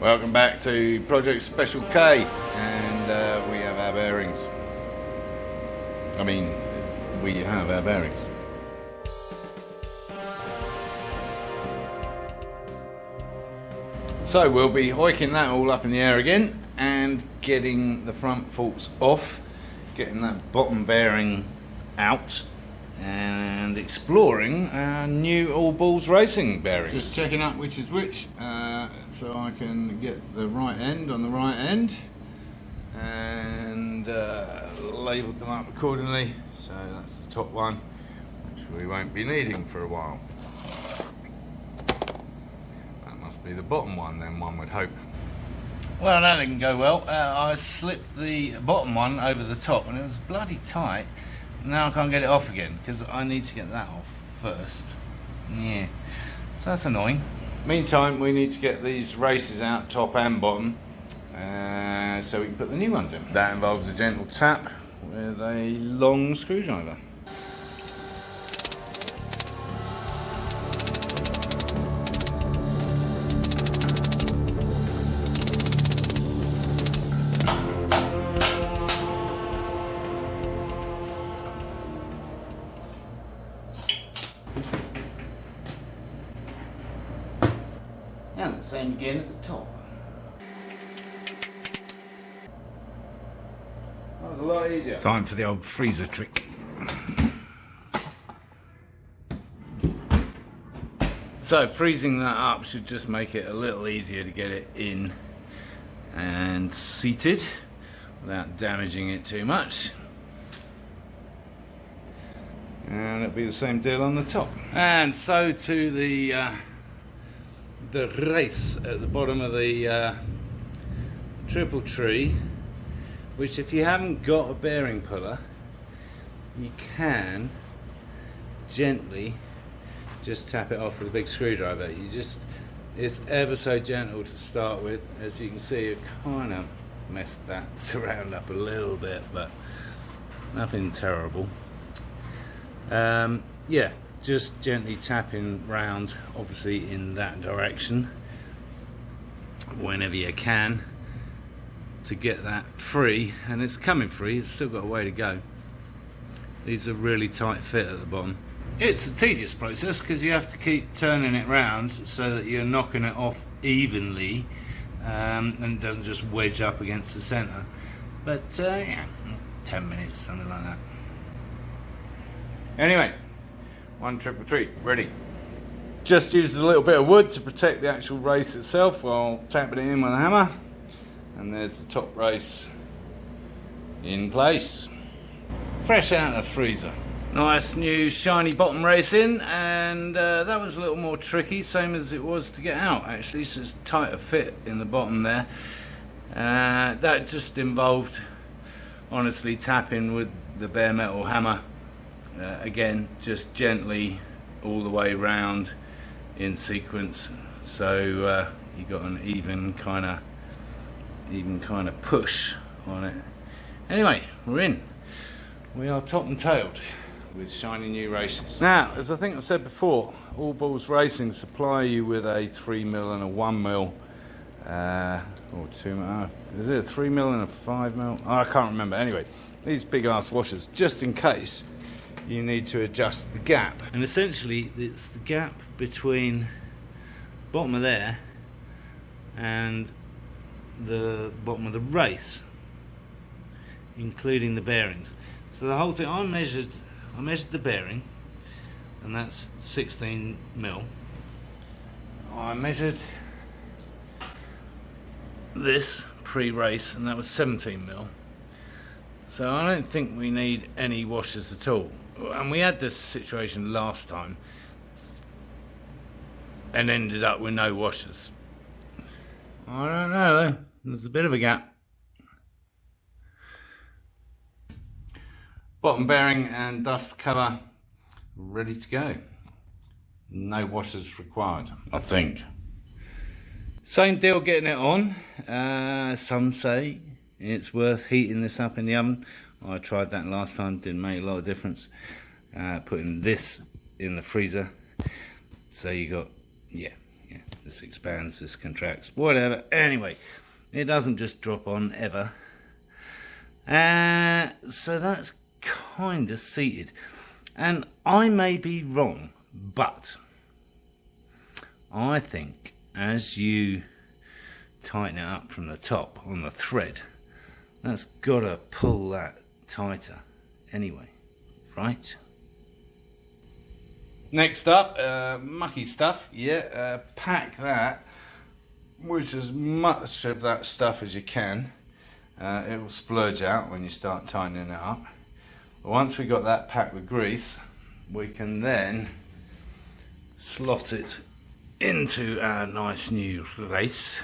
Welcome back to Project Special K, and we have our bearings. We have our bearings. So we'll be hoiking that all up in the air again and getting the front forks off, getting that bottom bearing out, and exploring our new all balls racing bearing. Just checking up which is which, so I can get the right end on the right end, and labelled them up accordingly. So that's the top one, which we won't be needing for a while. That must be the bottom one then, one would hope. Well, that didn't go well. I slipped the bottom one over the top and it was bloody tight. Now I can't get it off again because I need to get that off first. Yeah, so that's annoying. Meantime, we need to get these races out, top and bottom, so we can put the new ones in. That involves a gentle tap with a long screwdriver. And the same again at the top. That was a lot easier. Time for the old freezer trick. So freezing that up should just make it a little easier to get it in and seated without damaging it too much. And it'll be the same deal on the top. And so to the race at the bottom of the triple tree, which if you haven't got a bearing puller, you can gently just tap it off with a big screwdriver. It's ever so gentle to start with. As you can see, I kind of messed that surround up a little bit, but nothing terrible. Yeah, just gently tapping round, obviously in that direction, whenever you can, to get that free. And it's coming free, it's still got a way to go. These are really tight fit at the bottom. It's a tedious process because you have to keep turning it round so that you're knocking it off evenly, and it doesn't just wedge up against the centre. But yeah, 10 minutes, something like that. Anyway, one triple tree ready. Just used a little bit of wood to protect the actual race itself while tapping it in with a hammer. And there's the top race in place. Fresh out of the freezer. Nice new shiny bottom race in, and that was a little more tricky, same as it was to get out actually. So it's tighter fit in the bottom there. That just involved honestly tapping with the bare metal hammer. Again, just gently all the way round in sequence, so you got an even kind of push on it. Anyway, we're in. We are top and tailed with shiny new races. Now, as I think I said before, All Balls Racing supply you with a 3mm and a 1mm, or 2mm. Is it a 3mm and a 5mm? Oh, I can't remember. Anyway, these big ass washers, just in case you need to adjust the gap. And essentially it's the gap between bottom of there and the bottom of the race, including the bearings. So the whole thing, I measured the bearing, and that's 16mm. I measured this pre-race, and that was 17mm. So I don't think we need any washers at all. And we had this situation last time and ended up with no washers. I don't know though, there's a bit of a gap. Bottom bearing and dust cover ready to go. No washers required, I think. Same deal getting it on. Some say it's worth heating this up in the oven. I tried that last time, didn't make a lot of difference. Putting this in the freezer, so you got, yeah, Yeah, this expands, this contracts, whatever. Anyway, it doesn't just drop on ever. So that's kind of seated. And I may be wrong, but I think as you tighten it up from the top on the thread, that's got to pull that tighter anyway, right? Next up, mucky stuff. Yeah, pack that with as much of that stuff as you can. It will splurge out when you start tightening it up. But once we got that packed with grease, we can then slot it into our nice new race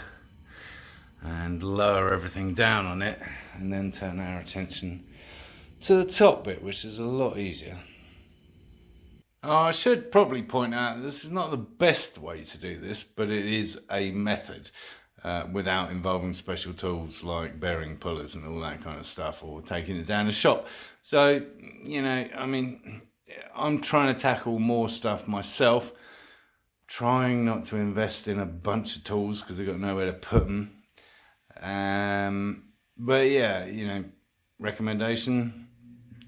and lower everything down on it, and then turn our attention to the top bit, which is a lot easier. I should probably point out this is not the best way to do this, but it is a method without involving special tools like bearing pullers and all that kind of stuff, or taking it down the shop. So, you know, I mean, I'm trying to tackle more stuff myself, trying not to invest in a bunch of tools because I've got nowhere to put them. But yeah, you know, recommendation,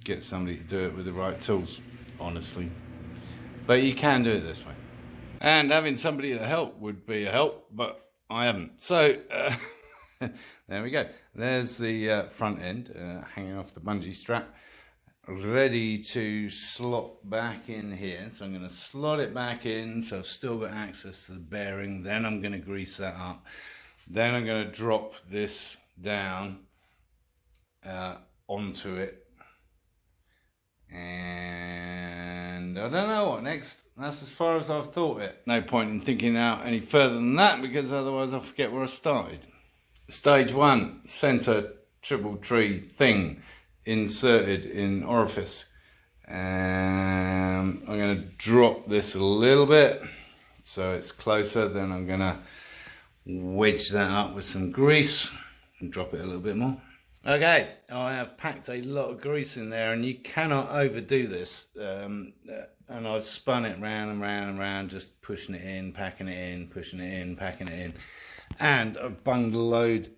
get somebody to do it with the right tools, honestly. But you can do it this way. And having somebody to help would be a help, but I haven't. So, there we go. There's the front end hanging off the bungee strap, ready to slot back in here. So I'm going to slot it back in, so I've still got access to the bearing. Then I'm going to grease that up. Then I'm going to drop this down onto it. And I don't know what next. That's as far as I've thought it. No point in thinking out any further than that, because otherwise I'll forget where I started. Stage 1, center triple tree thing inserted in orifice. I'm going to drop this a little bit so it's closer. Then I'm going to wedge that up with some grease and drop it a little bit more. Okay, I have packed a lot of grease in there, and you cannot overdo this. And I've spun it round and round and round, just pushing it in, packing it in, pushing it in, packing it in. And I've bunged a load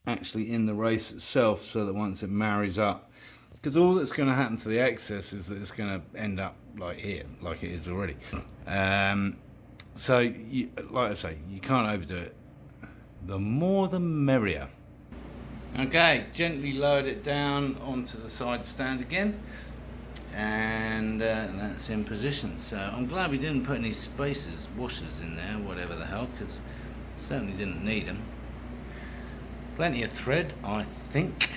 actually in the race itself, so that once it marries up, because all that's going to happen to the excess is that it's going to end up like here, like it is already. So, like I say, you can't overdo it. The more the merrier. Okay, gently lowered it down onto the side stand again, and that's in position. So I'm glad we didn't put any spacers, washers in there, whatever the hell, because certainly didn't need them. Plenty of thread, I think.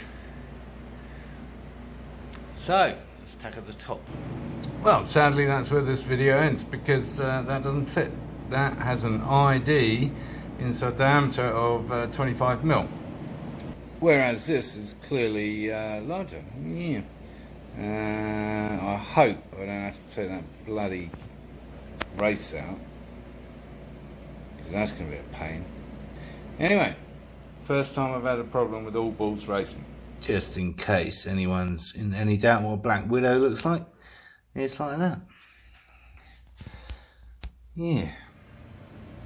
So let's tackle the top. Well, sadly that's where this video ends, because that doesn't fit. That has an ID inside diameter of 25mm. Whereas this is clearly larger. Yeah. I hope I don't have to take that bloody race out, because that's going to be a pain. Anyway, first time I've had a problem with all balls racing. Just in case anyone's in any doubt what a Black Widow looks like, it's like that. Yeah.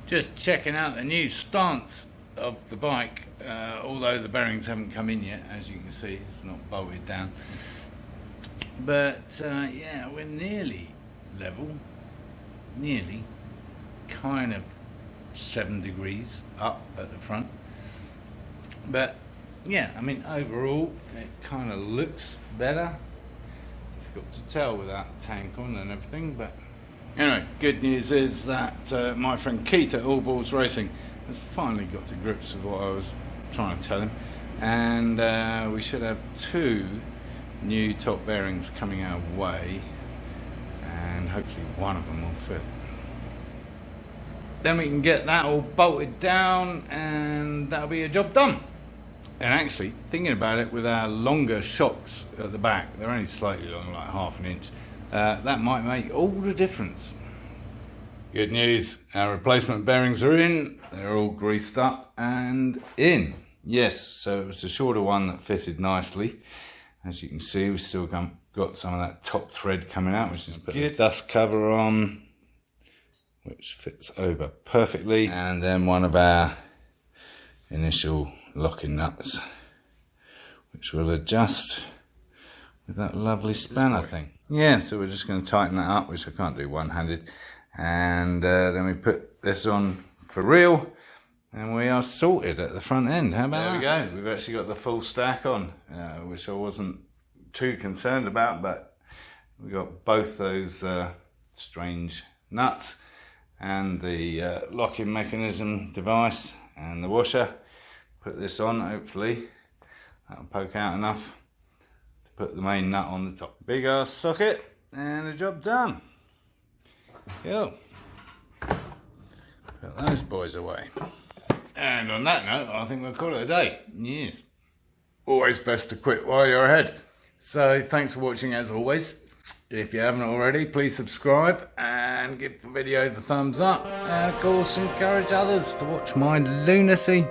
Just checking out the new stance of the bike, although the bearings haven't come in yet, as you can see, it's not bolted down. But yeah, we're nearly level, nearly. It's kind of 7 degrees up at the front. But yeah, I mean, overall, it kind of looks better. Difficult to tell without the tank on and everything, but anyway, good news is that my friend Keith at All Balls Racing has finally got to grips with what I was trying to tell him, and we should have 2 new top bearings coming our way, and hopefully one of them will fit. Then we can get that all bolted down, and that'll be a job done. And actually, thinking about it, with our longer shocks at the back, they're only slightly long, like ½ an inch, that might make all the difference. Good news, our replacement bearings are in, they're all greased up and in. Yes, so it was a shorter one that fitted nicely. As you can see, we've still got some of that top thread coming out, which is good. Dust cover on, which fits over perfectly, and then one of our initial locking nuts, which will adjust with that lovely spanner thing. Yeah, so we're just going to tighten that up, which I can't do one-handed, and then we put this on for real, and we are sorted at the front end. How about that? There we go. We've actually got the full stack on, which I wasn't too concerned about, but we got both those strange nuts and the locking mechanism device and the washer. Put this on, hopefully that'll poke out enough to put the main nut on the top. Big ass socket and the job done. Yo, put those boys away. And on that note, I think we'll call it a day. Yes, always best to quit while you're ahead. So thanks for watching as always. If you haven't already, please subscribe and give the video the thumbs up, and of course encourage others to watch my lunacy.